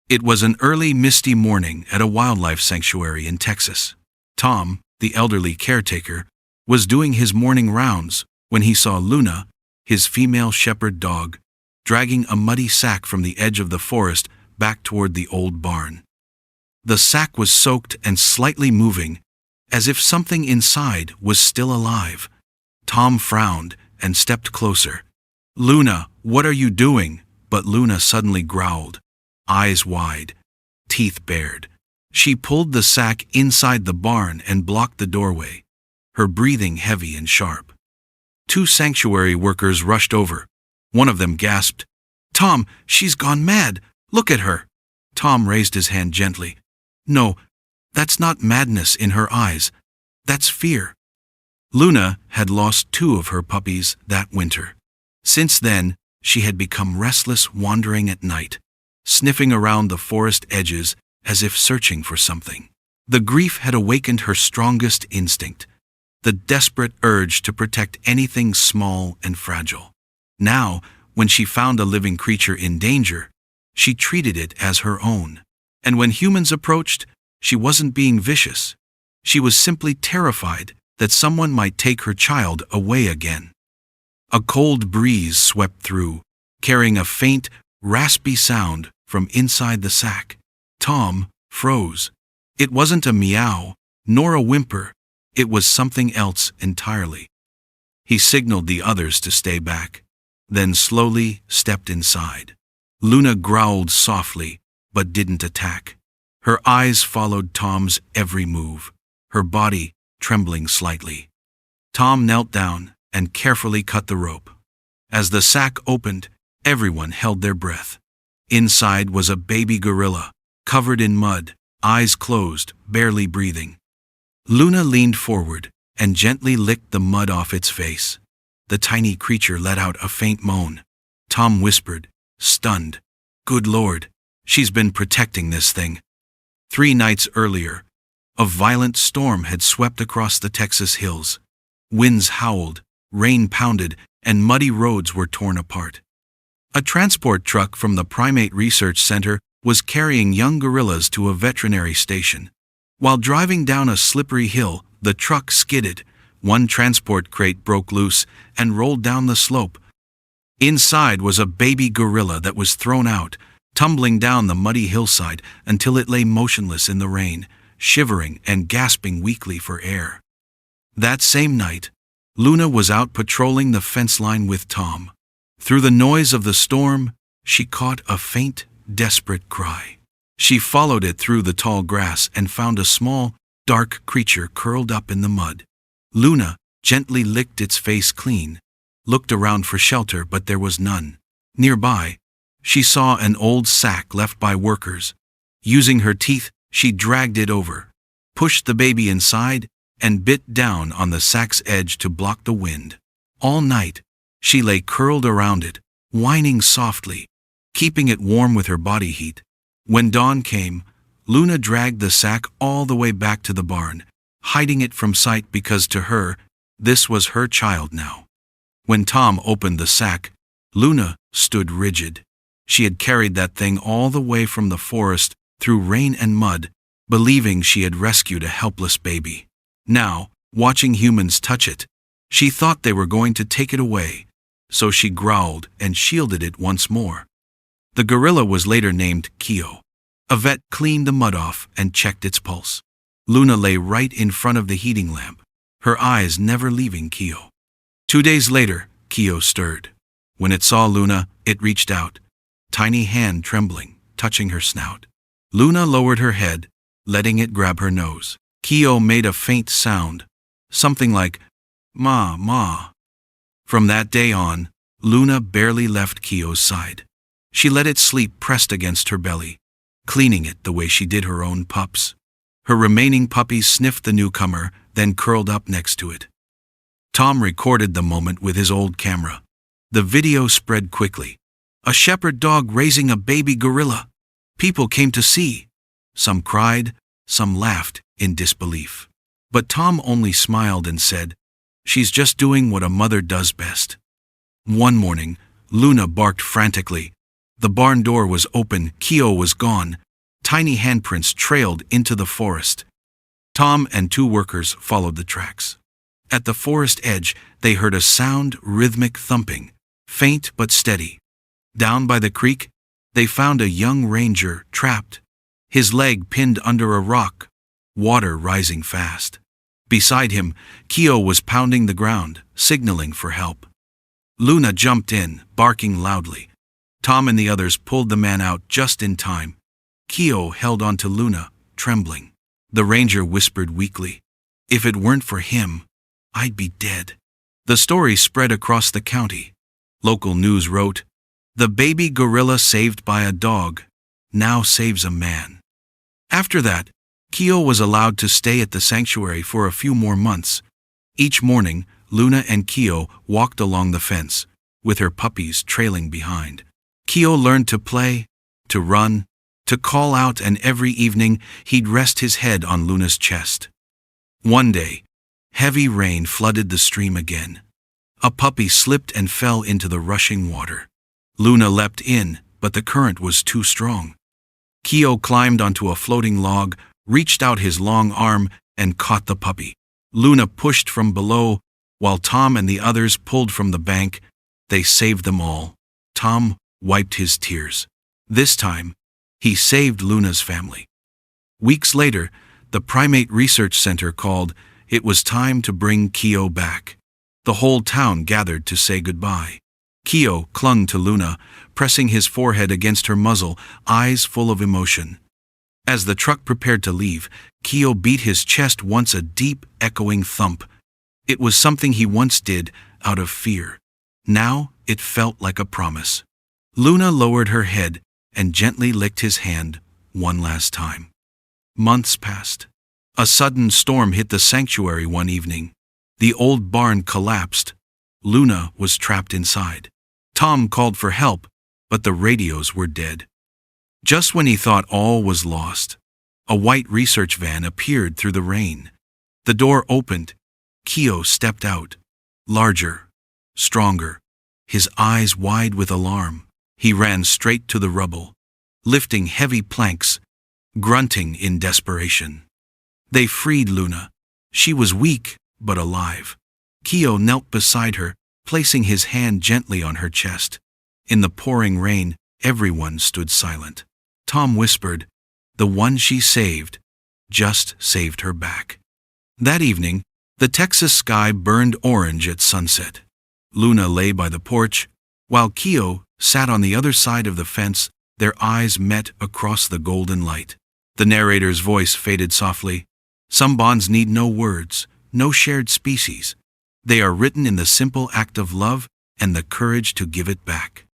It was an early, misty morning at a wildlife sanctuary in Texas. Tom, the elderly caretaker, was doing his morning rounds when he saw Luna, his female shepherd dog, dragging a muddy sack from the edge of the forest back toward the old barn. The sack was soaked and slightly moving, as if something inside was still alive. Tom frowned and stepped closer. "Luna, what are you doing?" But Luna suddenly growled, eyes wide, teeth bared. She pulled the sack inside the barn and blocked the doorway, her breathing heavy and sharp. Two sanctuary workers rushed over. One of them gasped, "Tom, she's gone mad! Look at her!" Tom raised his hand gently. "No, that's not madness in her eyes. That's fear." Luna had lost 2 of her puppies that winter. Since then, she had become restless, wandering at night, sniffing around the forest edges as if searching for something. The grief had awakened her strongest instinct, the desperate urge to protect anything small and fragile. Now, when she found a living creature in danger, she treated it as her own. And when humans approached, she wasn't being vicious. She was simply terrified that someone might take her child away again. A cold breeze swept through, carrying a faint, raspy sound from inside the sack. Tom froze. It wasn't a meow, nor a whimper. It was something else entirely. He signaled the others to stay back, then slowly stepped inside. Luna growled softly, but didn't attack. Her eyes followed Tom's every move, her body trembling slightly. Tom knelt down and carefully cut the rope. As the sack opened, everyone held their breath. Inside was a baby gorilla, covered in mud, eyes closed, barely breathing. Luna leaned forward and gently licked the mud off its face. The tiny creature let out a faint moan. Tom whispered, stunned, "Good Lord, she's been protecting this thing." 3 nights earlier, a violent storm had swept across the Texas hills. Winds howled, rain pounded, and muddy roads were torn apart. A transport truck from the Primate Research Center was carrying young gorillas to a veterinary station. While driving down a slippery hill, the truck skidded. One transport crate broke loose and rolled down the slope. Inside was a baby gorilla that was thrown out, tumbling down the muddy hillside until it lay motionless in the rain, shivering and gasping weakly for air. That same night, Luna was out patrolling the fence line with Tom. Through the noise of the storm, she caught a faint, desperate cry. She followed it through the tall grass and found a small, dark creature curled up in the mud. Luna gently licked its face clean, looked around for shelter, but there was none. Nearby, she saw an old sack left by workers. Using her teeth, she dragged it over, pushed the baby inside, and bit down on the sack's edge to block the wind. All night, she lay curled around it, whining softly, keeping it warm with her body heat. When dawn came, Luna dragged the sack all the way back to the barn, hiding it from sight because to her, this was her child now. When Tom opened the sack, Luna stood rigid. She had carried that thing all the way from the forest through rain and mud, believing she had rescued a helpless baby. Now, watching humans touch it, she thought they were going to take it away, so she growled and shielded it once more. The gorilla was later named Keo. A vet cleaned the mud off and checked its pulse. Luna lay right in front of the heating lamp, her eyes never leaving Keo. 2 days later, Keo stirred. When it saw Luna, it reached out, tiny hand trembling, touching her snout. Luna lowered her head, letting it grab her nose. Keo made a faint sound, something like, "Ma, ma." From that day on, Luna barely left Keo's side. She let it sleep pressed against her belly, cleaning it the way she did her own pups. Her remaining puppies sniffed the newcomer, then curled up next to it. Tom recorded the moment with his old camera. The video spread quickly. A shepherd dog raising a baby gorilla. People came to see. Some cried, some laughed in disbelief. But Tom only smiled and said, "She's just doing what a mother does best." One morning, Luna barked frantically, The barn door was open, Keo was gone. Tiny handprints trailed into the forest. Tom and two workers followed the tracks. At the forest edge, they heard a sound, rhythmic thumping, faint but steady. Down by the creek, they found a young ranger trapped, his leg pinned under a rock, water rising fast. Beside him, Keo was pounding the ground, signaling for help. Luna jumped in, barking loudly. Tom and the others pulled the man out just in time. Keo held on to Luna, trembling. The ranger whispered weakly, "If it weren't for him, I'd be dead." The story spread across the county. Local news wrote, "The baby gorilla saved by a dog now saves a man." After that, Keo was allowed to stay at the sanctuary for a few more months. Each morning, Luna and Keo walked along the fence, with her puppies trailing behind. Keo learned to play, to run, to call out, and every evening he'd rest his head on Luna's chest. One day, heavy rain flooded the stream again. A puppy slipped and fell into the rushing water. Luna leapt in, but the current was too strong. Keo climbed onto a floating log, reached out his long arm, and caught the puppy. Luna pushed from below, while Tom and the others pulled from the bank. They saved them all. Tom wiped his tears. This time, he saved Luna's family. Weeks later, the Primate Research Center called. It was time to bring Keo back. The whole town gathered to say goodbye. Keo clung to Luna, pressing his forehead against her muzzle, eyes full of emotion. As the truck prepared to leave, Keo beat his chest once, a deep, echoing thump. It was something he once did out of fear. Now it felt like a promise. Luna lowered her head and gently licked his hand one last time. Months passed. A sudden storm hit the sanctuary one evening. The old barn collapsed. Luna was trapped inside. Tom called for help, but the radios were dead. Just when he thought all was lost, a white research van appeared through the rain. The door opened. Keo stepped out, larger, stronger, his eyes wide with alarm. He ran straight to the rubble, lifting heavy planks, grunting in desperation. They freed Luna. She was weak, but alive. Keo knelt beside her, placing his hand gently on her chest. In the pouring rain, everyone stood silent. Tom whispered, "The one she saved just saved her back." That evening, the Texas sky burned orange at sunset. Luna lay by the porch, while Keo sat on the other side of the fence. Their eyes met across the golden light. The narrator's voice faded softly. Some bonds need no words, no shared species. They are written in the simple act of love and the courage to give it back.